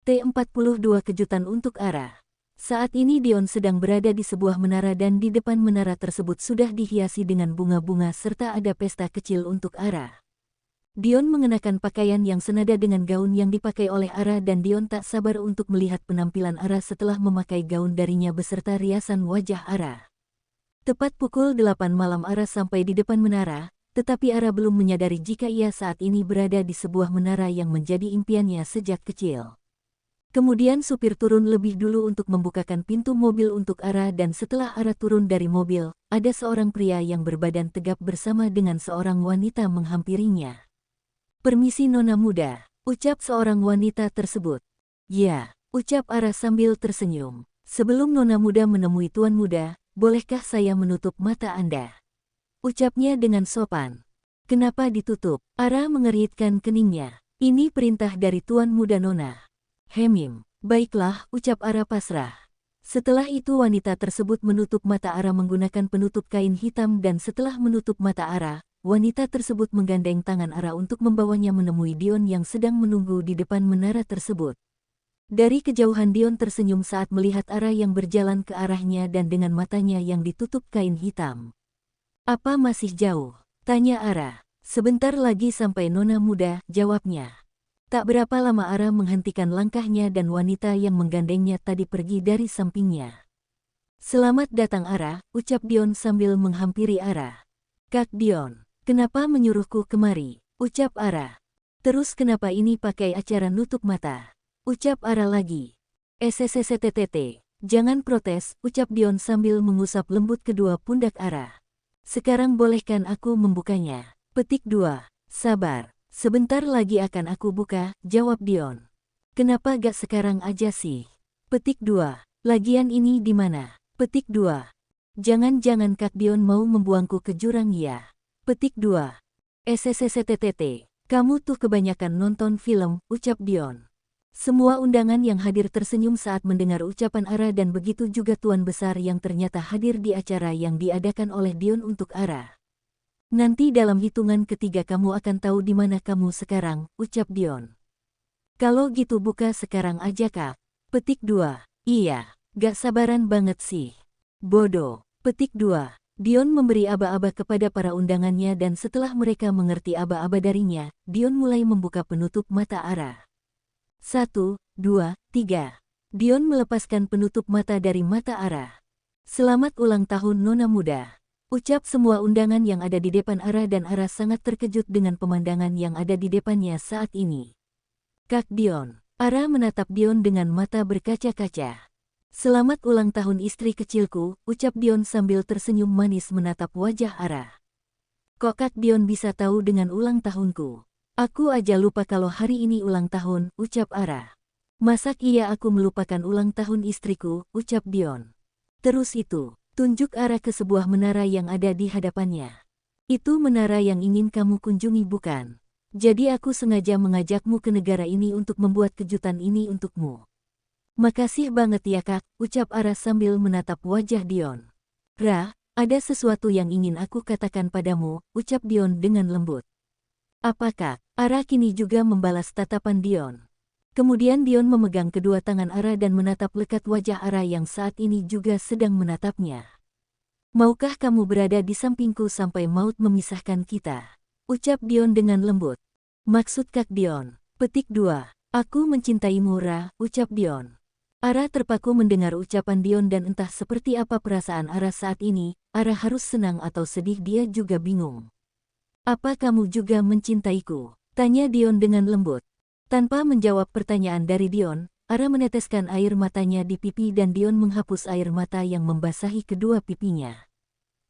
T42 Kejutan untuk Ara. Saat ini Dion sedang berada di sebuah menara dan di depan menara tersebut sudah dihiasi dengan bunga-bunga serta ada pesta kecil untuk Ara. Dion mengenakan pakaian yang senada dengan gaun yang dipakai oleh Ara dan Dion tak sabar untuk melihat penampilan Ara setelah memakai gaun darinya beserta riasan wajah Ara. Tepat pukul 8 malam Ara sampai di depan menara, tetapi Ara belum menyadari jika ia saat ini berada di sebuah menara yang menjadi impiannya sejak kecil. Kemudian supir turun lebih dulu untuk membukakan pintu mobil untuk Ara dan setelah Ara turun dari mobil, ada seorang pria yang berbadan tegap bersama dengan seorang wanita menghampirinya. "Permisi Nona muda," ucap seorang wanita tersebut. "Ya," ucap Ara sambil tersenyum. "Sebelum Nona muda menemui Tuan muda, bolehkah saya menutup mata Anda?" Ucapnya dengan sopan. "Kenapa ditutup?" Ara mengeritkan keningnya. "Ini perintah dari Tuan muda Nona." "Hemim, baiklah," ucap Ara pasrah. Setelah itu wanita tersebut menutup mata Ara menggunakan penutup kain hitam dan setelah menutup mata Ara, wanita tersebut menggandeng tangan Ara untuk membawanya menemui Dion yang sedang menunggu di depan menara tersebut. Dari kejauhan Dion tersenyum saat melihat Ara yang berjalan ke arahnya dan dengan matanya yang ditutup kain hitam. "Apa masih jauh?" tanya Ara. "Sebentar lagi sampai Nona muda," jawabnya. Tak berapa lama Ara menghentikan langkahnya dan wanita yang menggandengnya tadi pergi dari sampingnya. "Selamat datang Ara," ucap Dion sambil menghampiri Ara. "Kak Dion, kenapa menyuruhku kemari?" ucap Ara. "Terus kenapa ini pakai acara nutup mata?" ucap Ara lagi. "SSSTTT, jangan protes," ucap Dion sambil mengusap lembut kedua pundak Ara. "Sekarang bolehkan aku membukanya?" Petik 2. "Sabar. Sebentar lagi akan aku buka," jawab Dion. "Kenapa gak sekarang aja sih?" Petik 2. "Lagian ini di mana?" Petik 2. "Jangan-jangan Kak Dion mau membuangku ke jurang ya?" Petik 2. "SSSTTT, kamu tuh kebanyakan nonton film," ucap Dion. Semua undangan yang hadir tersenyum saat mendengar ucapan Ara dan begitu juga tuan besar yang ternyata hadir di acara yang diadakan oleh Dion untuk Ara. "Nanti dalam hitungan ketiga kamu akan tahu di mana kamu sekarang," ucap Dion. "Kalau gitu buka sekarang aja Kak." Petik 2. "Iya, gak sabaran banget sih. Bodoh." Petik 2. Dion memberi aba-aba kepada para undangannya dan setelah mereka mengerti aba-aba darinya, Dion mulai membuka penutup mata Ara. 1, 2, 3. Dion melepaskan penutup mata dari mata Ara. "Selamat ulang tahun Nona muda," ucap semua undangan yang ada di depan Ara dan Ara sangat terkejut dengan pemandangan yang ada di depannya saat ini. "Kak Dion." Ara menatap Dion dengan mata berkaca-kaca. "Selamat ulang tahun istri kecilku," ucap Dion sambil tersenyum manis menatap wajah Ara. "Kok Kak Dion bisa tahu dengan ulang tahunku? Aku aja lupa kalau hari ini ulang tahun," ucap Ara. "Masak iya aku melupakan ulang tahun istriku," ucap Dion. "Terus itu." Tunjuk Ara ke sebuah menara yang ada di hadapannya. "Itu menara yang ingin kamu kunjungi bukan? Jadi aku sengaja mengajakmu ke negara ini untuk membuat kejutan ini untukmu." "Makasih banget ya Kak," ucap Ara sambil menatap wajah Dion. "Ra, ada sesuatu yang ingin aku katakan padamu," ucap Dion dengan lembut. "Apa Kak?" Ara kini juga membalas tatapan Dion. Kemudian Dion memegang kedua tangan Ara dan menatap lekat wajah Ara yang saat ini juga sedang menatapnya. "Maukah kamu berada di sampingku sampai maut memisahkan kita?" ucap Dion dengan lembut. "Maksud Kak Dion?" Petik 2. "Aku mencintaimu Ra," ucap Dion. Ara terpaku mendengar ucapan Dion dan entah seperti apa perasaan Ara saat ini, Ara harus senang atau sedih dia juga bingung. "Apa kamu juga mencintaiku?" tanya Dion dengan lembut. Tanpa menjawab pertanyaan dari Dion, Ara meneteskan air matanya di pipi dan Dion menghapus air mata yang membasahi kedua pipinya.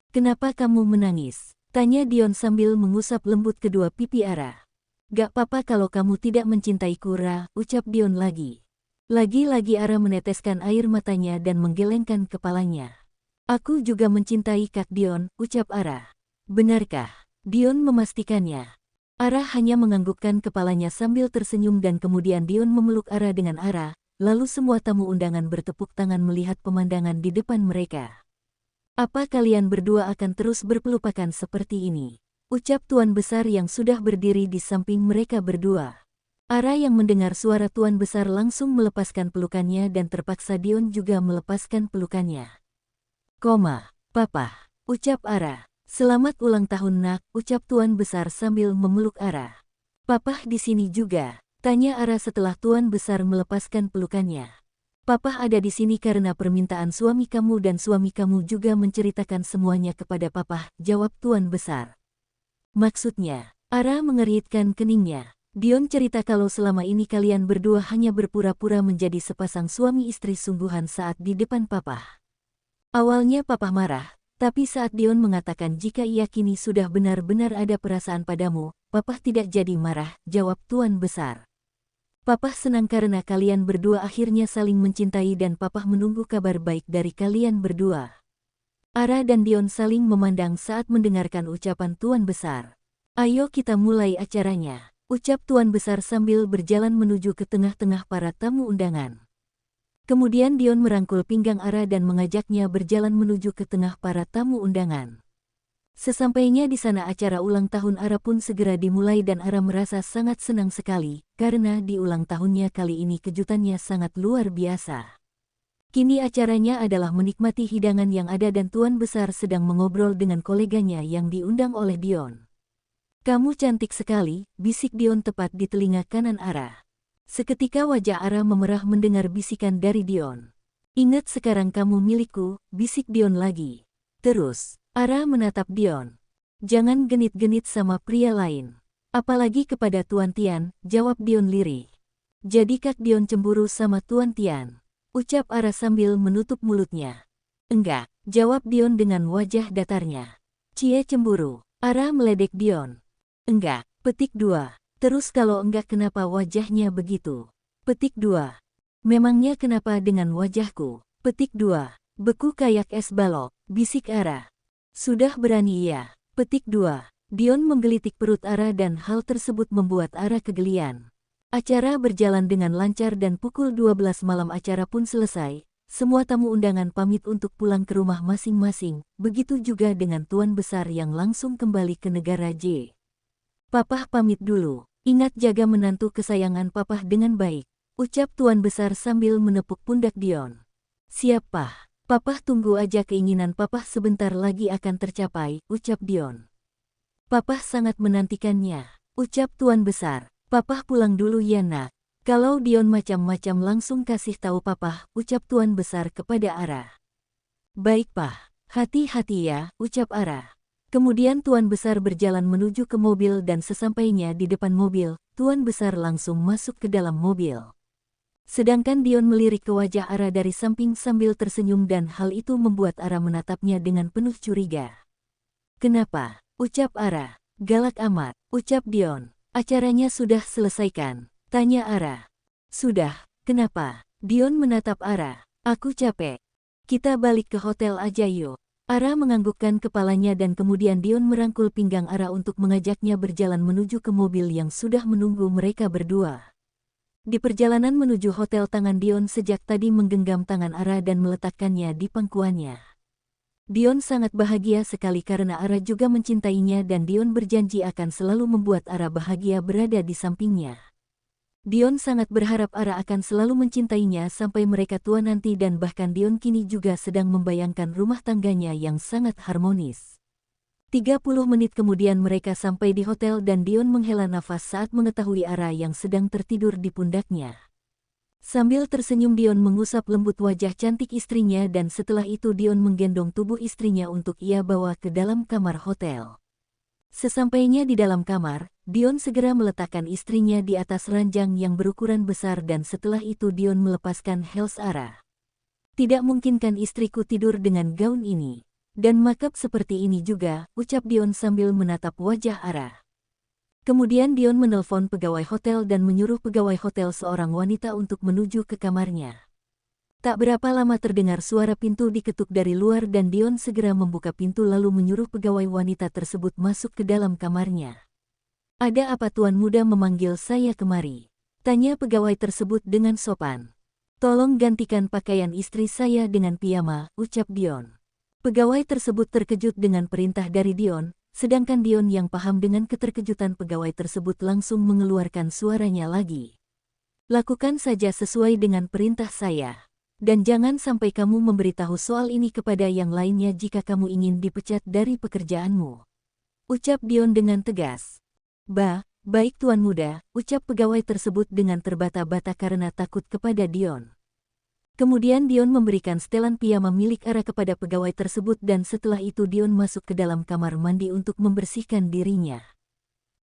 "Kenapa kamu menangis?" tanya Dion sambil mengusap lembut kedua pipi Ara. "Gak apa-apa kalau kamu tidak mencintaiku Ra," ucap Dion lagi. Lagi-lagi Ara meneteskan air matanya dan menggelengkan kepalanya. "Aku juga mencintai Kak Dion," ucap Ara. "Benarkah?" Dion memastikannya. Ara hanya menganggukkan kepalanya sambil tersenyum dan kemudian Dion memeluk Ara dengan Ara, lalu semua tamu undangan bertepuk tangan melihat pemandangan di depan mereka. "Apa kalian berdua akan terus berpelupakan seperti ini?" ucap tuan besar yang sudah berdiri di samping mereka berdua. Ara yang mendengar suara tuan besar langsung melepaskan pelukannya dan terpaksa Dion juga melepaskan pelukannya. Papa, ucap Ara. Selamat ulang tahun nak, ucap tuan besar sambil memeluk Ara. Papa di sini juga, tanya Ara setelah tuan besar melepaskan pelukannya. Papa ada di sini karena permintaan suami kamu dan suami kamu juga menceritakan semuanya kepada Papa, jawab tuan besar. Maksudnya, Ara mengeritkan keningnya. Dion cerita kalau selama ini kalian berdua hanya berpura-pura menjadi sepasang suami istri sungguhan saat di depan Papa. Awalnya Papa marah, tapi saat Dion mengatakan jika ia kini sudah benar-benar ada perasaan padamu, Papa tidak jadi marah, jawab tuan besar. Papa senang karena kalian berdua akhirnya saling mencintai dan Papa menunggu kabar baik dari kalian berdua. Ara dan Dion saling memandang saat mendengarkan ucapan tuan besar. Ayo kita mulai acaranya, ucap tuan besar sambil berjalan menuju ke tengah-tengah para tamu undangan. Kemudian Dion merangkul pinggang Ara dan mengajaknya berjalan menuju ke tengah para tamu undangan. Sesampainya di sana acara ulang tahun Ara pun segera dimulai dan Ara merasa sangat senang sekali, karena di ulang tahunnya kali ini kejutannya sangat luar biasa. Kini acaranya adalah menikmati hidangan yang ada dan tuan besar sedang mengobrol dengan koleganya yang diundang oleh Dion. Kamu cantik sekali, bisik Dion tepat di telinga kanan Ara. Seketika wajah Ara memerah mendengar bisikan dari Dion. Ingat sekarang kamu milikku, bisik Dion lagi. Terus, Ara menatap Dion. Jangan genit-genit sama pria lain. Apalagi kepada Tuan Tian, jawab Dion lirih. Jadi Kak Dion cemburu sama Tuan Tian? Ucap Ara sambil menutup mulutnya. Enggak, jawab Dion dengan wajah datarnya. Cie cemburu, Ara meledek Dion. Enggak, petik 2. Terus kalau enggak kenapa wajahnya begitu? Petik 2. Memangnya kenapa dengan wajahku? Petik 2. Beku kayak es balok, bisik Ara. Sudah berani ya? Petik 2. Dion menggelitik perut Ara dan hal tersebut membuat Ara kegelian. Acara berjalan dengan lancar dan pukul 12 malam acara pun selesai. Semua tamu undangan pamit untuk pulang ke rumah masing-masing, begitu juga dengan tuan besar yang langsung kembali ke negara J. Papa pamit dulu, ingat jaga menantu kesayangan Papa dengan baik, ucap tuan besar sambil menepuk pundak Dion. Siap Pah, Papa tunggu aja keinginan Papa sebentar lagi akan tercapai, ucap Dion. Papa sangat menantikannya, ucap tuan besar. Papa pulang dulu ya nak. Kalau Dion macam-macam langsung kasih tahu Papa, ucap tuan besar kepada Ara. Baik Pah, hati-hati ya, ucap Ara. Kemudian tuan besar berjalan menuju ke mobil dan sesampainya di depan mobil, tuan besar langsung masuk ke dalam mobil. Sedangkan Dion melirik ke wajah Ara dari samping sambil tersenyum dan hal itu membuat Ara menatapnya dengan penuh curiga. Kenapa? Ucap Ara. Galak amat, ucap Dion. Acaranya sudah selesaikan? Tanya Ara. Sudah, kenapa? Dion menatap Ara. Aku capek. Kita balik ke hotel aja yuk. Ara menganggukkan kepalanya dan kemudian Dion merangkul pinggang Ara untuk mengajaknya berjalan menuju ke mobil yang sudah menunggu mereka berdua. Di perjalanan menuju hotel tangan Dion sejak tadi menggenggam tangan Ara dan meletakkannya di pangkuannya. Dion sangat bahagia sekali karena Ara juga mencintainya dan Dion berjanji akan selalu membuat Ara bahagia berada di sampingnya. Dion sangat berharap Ara akan selalu mencintainya sampai mereka tua nanti dan bahkan Dion kini juga sedang membayangkan rumah tangganya yang sangat harmonis. 30 menit kemudian mereka sampai di hotel dan Dion menghela nafas saat mengetahui Ara yang sedang tertidur di pundaknya. Sambil tersenyum Dion mengusap lembut wajah cantik istrinya dan setelah itu Dion menggendong tubuh istrinya untuk ia bawa ke dalam kamar hotel. Sesampainya di dalam kamar, Dion segera meletakkan istrinya di atas ranjang yang berukuran besar dan setelah itu Dion melepaskan heels Ara. Tidak mungkinkan istriku tidur dengan gaun ini. Dan makeup seperti ini juga, ucap Dion sambil menatap wajah Ara. Kemudian Dion menelpon pegawai hotel dan menyuruh pegawai hotel seorang wanita untuk menuju ke kamarnya. Tak berapa lama terdengar suara pintu diketuk dari luar dan Dion segera membuka pintu lalu menyuruh pegawai wanita tersebut masuk ke dalam kamarnya. Ada apa tuan muda memanggil saya kemari? Tanya pegawai tersebut dengan sopan. Tolong gantikan pakaian istri saya dengan piyama, ucap Dion. Pegawai tersebut terkejut dengan perintah dari Dion. sedangkan Dion yang paham dengan keterkejutan pegawai tersebut langsung mengeluarkan suaranya lagi. Lakukan saja sesuai dengan perintah saya. Dan jangan sampai kamu memberitahu soal ini kepada yang lainnya jika kamu ingin dipecat dari pekerjaanmu. Ucap Dion dengan tegas. Baik Tuan Muda, ucap pegawai tersebut dengan terbata-bata karena takut kepada Dion. Kemudian Dion memberikan setelan piyama milik Ara kepada pegawai tersebut dan setelah itu Dion masuk ke dalam kamar mandi untuk membersihkan dirinya.